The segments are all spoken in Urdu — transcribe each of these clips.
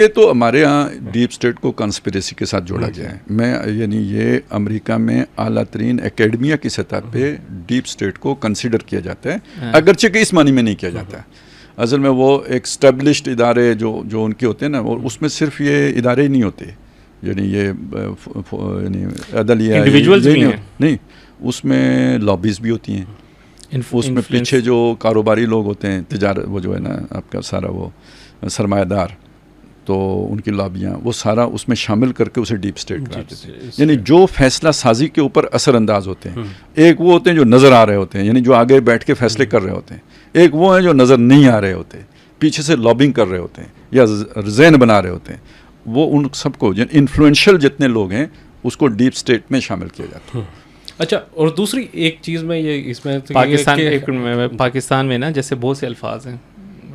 یہ تو ہمارے ہاں ڈیپ اسٹیٹ کو کنسپریسی کے ساتھ جوڑا گیا ہے. میں یعنی یہ امریکہ میں اعلیٰ ترین اکیڈمیا کی سطح پہ ڈیپ اسٹیٹ کو کنسیڈر کیا جاتا ہے، اگرچہ کہ اس معنی میں نہیں کیا جاتا. اصل میں وہ ایک اسٹیبلشڈ ادارے جو ان کے ہوتے ہیں نا، اور اس میں صرف یہ ادارے ہی نہیں ہوتے، یعنی یہ یعنی عدلیہ نہیں، اس میں لابیز بھی ہوتی ہیں، اس میں پیچھے جو کاروباری لوگ ہوتے ہیں، تجارت، وہ جو ہے نا آپ کا سارا وہ سرمایہ دار، تو ان کی لابیاں وہ سارا اس میں شامل کر کے اسے ڈیپ اسٹیٹ کراتے تھے. یعنی جو فیصلہ سازی کے اوپر اثر انداز ہوتے ہیں، ایک وہ ہوتے ہیں جو نظر آ رہے ہوتے ہیں، یعنی جو آگے بیٹھ کے فیصلے کر رہے ہوتے ہیں، ایک وہ ہیں جو نظر نہیں آ رہے ہوتے، پیچھے سے لابنگ کر رہے ہوتے ہیں یا ذہن بنا رہے ہوتے ہیں. وہ ان سب کو انفلوئنشل جتنے لوگ ہیں اس کو ڈیپ اسٹیٹ میں شامل کیا جاتا ہے. اچھا، اور دوسری ایک چیز میں یہ اس میں پاکستان میں نا جیسے بہت سے الفاظ ہیں،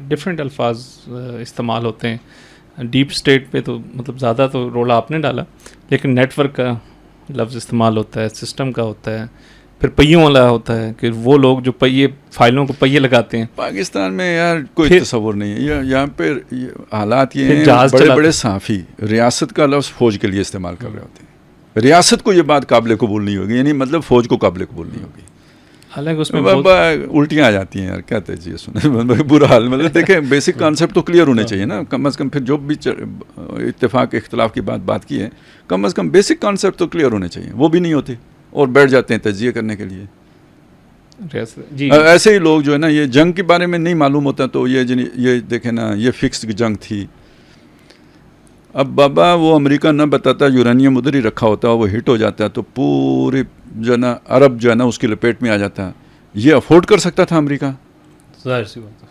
ڈفرینٹ الفاظ استعمال ہوتے ہیں. ڈیپ اسٹیٹ پہ تو مطلب زیادہ تو رول آپ نے ڈالا، لیکن نیٹ ورک کا لفظ استعمال ہوتا ہے، سسٹم کا ہوتا ہے، پھر پہیوں والا ہوتا ہے کہ وہ لوگ جو پہیے فائلوں کو پہیے لگاتے ہیں. پاکستان میں یار کوئی تصور نہیں ہے. یہاں پہ حالات یہ ہیں، بڑے بڑے صحافی ریاست کا لفظ فوج کے لیے استعمال کر رہے ہوتے ہیں. ریاست کو یہ بات قابل قبول نہیں ہوگی، یعنی مطلب فوج کو قابل قبول نہیں ہوگی. حالانکہ اس میں الٹیاں آ جاتی ہیں یار، کیا تجزیہ سنیں، برا حال. مطلب دیکھیں بیسک کانسیپٹ تو کلیئر ہونے چاہیے نا، کم از کم. پھر جو بھی اتفاق اختلاف کی بات کی ہے، کم از کم بیسک کانسیپٹ تو کلیئر ہونے چاہیے. وہ بھی نہیں ہوتے اور بیٹھ جاتے ہیں تجزیہ کرنے کے لیے. ایسے ہی لوگ جو ہے نا، یہ جنگ کے بارے میں نہیں معلوم ہوتا تو یہ دیکھیں نا، یہ فکسڈ جنگ تھی. اب بابا وہ امریکہ نہ بتاتا، یورینیم ادھر ہی رکھا ہوتا، وہ ہٹ ہو جاتا تو پوری جو ہے نا عرب جو ہے نا اس کی لپیٹ میں آ جاتا. یہ افورڈ کر سکتا تھا امریکہ؟ ظاہر سی بات ہے.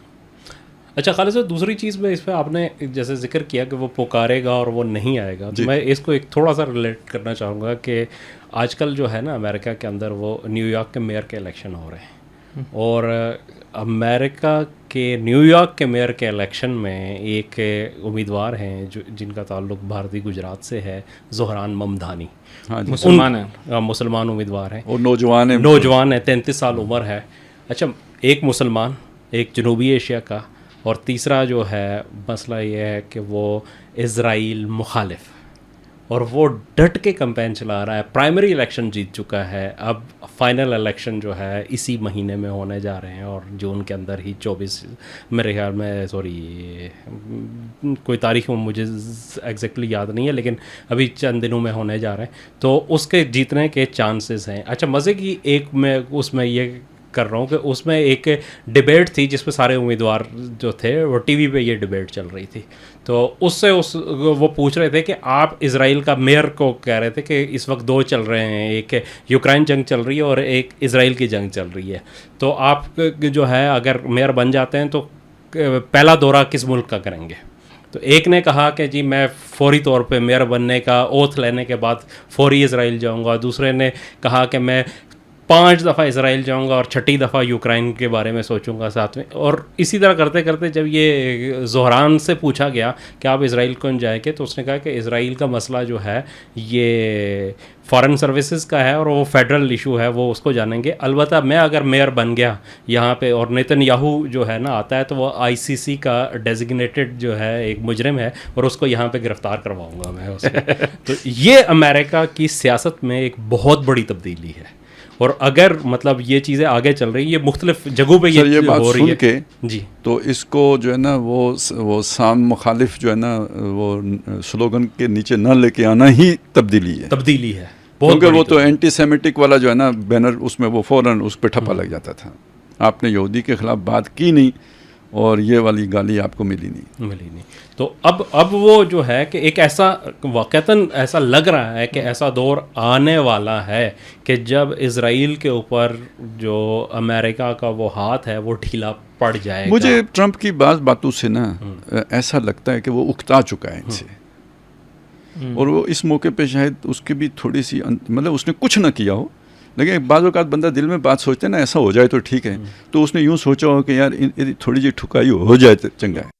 اچھا خالد صاحب، دوسری چیز میں اس پہ آپ نے جیسے ذکر کیا کہ وہ پکارے گا اور وہ نہیں آئے گا، میں اس کو ایک تھوڑا سا ریلیٹ کرنا چاہوں گا کہ آج کل جو ہے نا امریکہ کے اندر وہ نیو یارک کے میئر کے الیکشن ہو رہے ہیں، اور امریکہ کے نیو یارک کے میئر کے الیکشن میں ایک امیدوار ہیں جن کا تعلق بھارتی گجرات سے ہے، زہران ممدانی. مسلمان امیدوار ہیں اور نوجوان ہیں، 33 سال عمر ہے. اچھا، ایک مسلمان، ایک جنوبی ایشیا کا، اور تیسرا جو ہے مسئلہ یہ ہے کہ وہ اسرائیل مخالف، اور وہ ڈٹ کے کمپین چلا رہا ہے. پرائمری الیکشن جیت چکا ہے، اب فائنل الیکشن جو ہے اسی مہینے میں ہونے جا رہے ہیں، اور جون کے اندر ہی 24 میرے خیال میں، سوری کوئی تاریخ مجھے ایگزیکٹلی یاد نہیں ہے، لیکن ابھی چند دنوں میں ہونے جا رہے ہیں، تو اس کے جیتنے کے چانسز ہیں. اچھا، مزے کی ایک میں اس میں یہ کر رہا ہوں کہ اس میں ایک ڈبیٹ تھی جس پہ سارے امیدوار جو تھے وہ ٹی وی پہ یہ ڈبیٹ چل رہی تھی، تو اس سے وہ پوچھ رہے تھے کہ آپ اسرائیل کا میئر کو کہہ رہے تھے کہ اس وقت دو چل رہے ہیں، ایک یوکرائن جنگ چل رہی ہے اور ایک اسرائیل کی جنگ چل رہی ہے، تو آپ جو ہے اگر میئر بن جاتے ہیں تو پہلا دورہ کس ملک کا کریں گے؟ تو ایک نے کہا کہ جی میں فوری طور پہ میئر بننے کا اوتھ لینے کے بعد فوری اسرائیل جاؤں گا. دوسرے نے کہا کہ میں 5 دفعہ اسرائیل جاؤں گا اور 6ٹھی دفعہ یوکرائن کے بارے میں سوچوں گا ساتھ میں. اور اسی طرح کرتے کرتے جب یہ زہران سے پوچھا گیا کہ آپ اسرائیل کون جائیں گے، تو اس نے کہا کہ اسرائیل کا مسئلہ جو ہے یہ فارن سروسز کا ہے اور وہ فیڈرل ایشو ہے، وہ اس کو جانیں گے. البتہ میں اگر میئر بن گیا یہاں پہ اور نیتن یاہو جو ہے نا آتا ہے، تو وہ ICC کا ڈیزگنیٹڈ جو ہے ایک مجرم ہے اور اس کو یہاں پہ گرفتار کرواؤں گا میں اسے. تو یہ امریکہ کی سیاست میں ایک بہت بڑی تبدیلی ہے، اور اگر مطلب یہ چیزیں آگے چل رہی ہیں، یہ مختلف جگہوں پہ یہ بات ہو رہی ہے کے جی، تو اس کو جو ہے نا وہ سام مخالف جو ہے نا وہ سلوگن کے نیچے نہ لے کے آنا ہی تبدیلی ہے کیونکہ وہ تو اینٹی سیمیٹک والا جو ہے نا بینر، اس میں وہ فوراً اس پہ ٹھپا لگ جاتا تھا. آپ نے یہودی کے خلاف بات کی نہیں اور یہ والی گالی آپ کو ملی نہیں. تو اب وہ جو ہے کہ ایک ایسا واقعتاً ایسا لگ رہا ہے کہ ایسا دور آنے والا ہے کہ جب اسرائیل کے اوپر جو امریکہ کا وہ ہاتھ ہے وہ ڈھیلا پڑ جائے گا. مجھے ٹرمپ کی بعض باتوں سے نا ایسا لگتا ہے کہ وہ اکتا چکا ہے ان سے، اور وہ اس موقع پہ شاید اس کی بھی تھوڑی سی مطلب اس نے کچھ نہ کیا ہو، لیکن بعض اوقات بندہ دل میں بات سوچتے ہیں نا ایسا ہو جائے تو ٹھیک ہے، تو اس نے یوں سوچا ہو کہ یار تھوڑی جی ٹھکائی ہو جائے تو چنگا ہے.